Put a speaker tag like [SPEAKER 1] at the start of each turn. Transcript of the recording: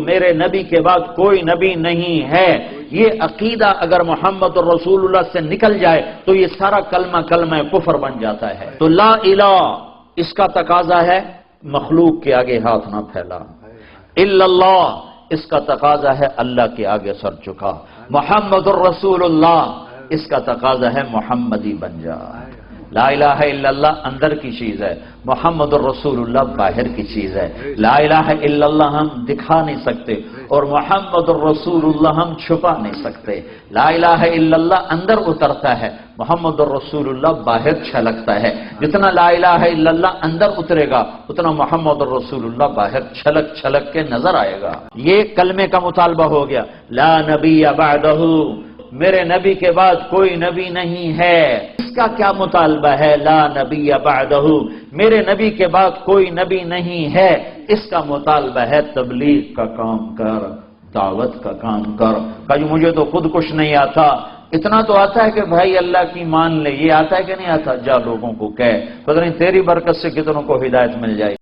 [SPEAKER 1] میرے نبی کے بعد کوئی نبی نہیں ہے، یہ عقیدہ اگر محمد رسول اللہ سے نکل جائے تو یہ سارا کلمہ کلمہ کفر بن جاتا ہے۔ تو لا الہ اس کا تقاضا ہے مخلوق کے آگے ہاتھ نہ پھیلا، الا اللہ اس کا تقاضا ہے اللہ کے آگے سر جھکا، محمد الرسول اللہ اس کا تقاضا ہے محمدی بن جا۔ لا الہ الا اللہ اندر کی چیز ہے، محمد الرسول اللہ باہر کی چیز ہے۔ لا الہ الا اللہ ہم دکھا نہیں سکتے اور محمد الرسول اللہ ہم چھپا نہیں سکتے۔ لا الہ الا اللہ اندر اترتا ہے، محمد الرسول اللہ باہر چھلکتا ہے۔ جتنا لا الہ الا اللہ اندر اترے گا اتنا محمد الرسول اللہ باہر چھلک چھلک کے نظر آئے گا۔ یہ کلمے کا مطالبہ ہو گیا، لا نبی بعدہ، میرے نبی کے بعد کوئی نبی نہیں ہے۔ اس کا کیا مطالبہ ہے؟ لا نبی بعدہ، میرے نبی کے بعد کوئی نبی نہیں ہے، اس کا مطالبہ ہے تبلیغ کا کام کر، دعوت کا کام کر۔ کہ مجھے تو خود کچھ نہیں آتا، اتنا تو آتا ہے کہ بھائی اللہ کی مان لے، یہ آتا ہے کہ نہیں آتا؟ جا لوگوں کو کہہ، پتہ نہیں تیری برکت سے کتنوں کو ہدایت مل جائے۔